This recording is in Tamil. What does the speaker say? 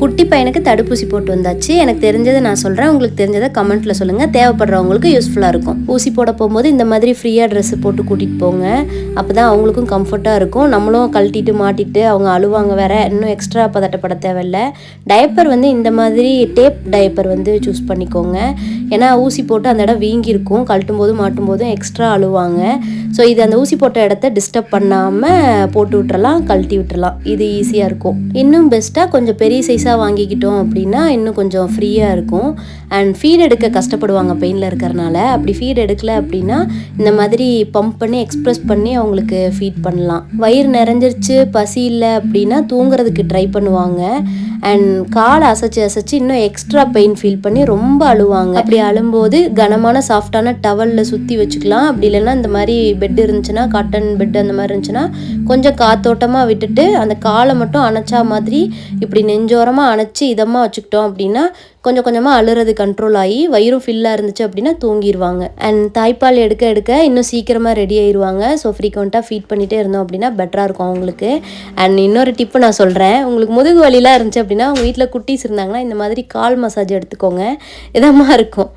குட்டி பையனுக்கு தடுப்பூசி போட்டு வந்தாச்சு. எனக்கு தெரிஞ்சதை நான் சொல்கிறேன், உங்களுக்கு தெரிஞ்சதை கமெண்ட்டில் சொல்லுங்கள். தேவைப்படுறவங்களுக்கு யூஸ்ஃபுல்லாக இருக்கும். ஊசி போட போகும்போது இந்த மாதிரி ஃப்ரீயாக ட்ரெஸ்ஸு போட்டு கூட்டிகிட்டு போங்க. அப்போ தான் அவங்களுக்கும் கம்ஃபர்ட்டாக இருக்கும். நம்மளும் கழட்டிட்டு மாட்டிட்டு அவங்க அழுவாங்க வேறு, இன்னும் எக்ஸ்ட்ரா பதட்டப்பட தேவையில்லை. டயப்பர் இந்த மாதிரி டேப் டயப்பர் சூஸ் பண்ணிக்கோங்க. ஏன்னா ஊசி போட்டு அந்த இடம் வீங்கியிருக்கும், கழட்டும் போதும் மாட்டும் போதும் எக்ஸ்ட்ரா அழுவாங்க. ஸோ இது அந்த ஊசி போட்ட இடத்த டிஸ்டர்ப் பண்ணாமல் போட்டு விட்டுறலாம், கழட்டி விட்டுறலாம். இது ஈஸியாக இருக்கும். இன்னும் பெஸ்ட்டாக கொஞ்சம் பெரிய சைஸாக வாங்கிக்கிட்டோம் அப்படின்னா இன்னும் கொஞ்சம் ஃப்ரீயாக இருக்கும். அண்ட் ஃபீட் எடுக்க கஷ்டப்படுவாங்க பெயினில் இருக்கிறனால. அப்படி ஃபீட் எடுக்கலை அப்படின்னா இந்த மாதிரி பம்ப் பண்ணி எக்ஸ்ப்ரெஸ் பண்ணி அவங்களுக்கு ஃபீட் பண்ணலாம். வயிறு நிறைஞ்சிருச்சு, பசி இல்லை அப்படின்னா தூங்குறதுக்கு ட்ரை பண்ணுவாங்க. அண்ட் காலை அசைச்சு இன்னும் எக்ஸ்ட்ரா பெயின் ஃபீல் பண்ணி ரொம்ப அழுவாங்க. அப்படி அழும்போது கனமான சாஃப்டான டவலில் சுற்றி வச்சுக்கலாம். அப்படி இல்லைன்னா இந்த மாதிரி பெட் இருந்துச்சுன்னா, காட்டன் பெட் அந்த மாதிரி இருந்துச்சுன்னா கொஞ்சம் காத்தோட்டமாக விட்டுட்டு அந்த காலை மட்டும் அணைச்சா மாதிரி இப்படி நெஞ்சோரமாக அணைச்சி இதமாக வச்சுக்கிட்டோம் அப்படின்னா கொஞ்சம் கொஞ்சமாக அழுறது கண்ட்ரோல் ஆகி வயிறும் ஃபில்லாக இருந்துச்சு அப்படின்னா தூங்கிடுவாங்க. அண்ட் தாய்ப்பால் எடுக்க இன்னும் சீக்கிரமாக ரெடி ஆயிடுவாங்க. ஸோ ஃப்ரீக்வெண்ட்டாக ஃபீட் பண்ணிகிட்டே இருந்தோம் அப்படின்னா பெட்டராக இருக்கும் அவங்களுக்கு. அண்ட் இன்னொரு டிப்பு நான் சொல்கிறேன், உங்களுக்கு முதுகு வலிலாம் இருந்துச்சு அப்படின்னா உங்கள் வீட்டில் குட்டீஸ் இருந்தாங்கன்னா இந்த மாதிரி கால் மசாஜ் எடுத்துக்கோங்க, இதமாக இருக்கும்.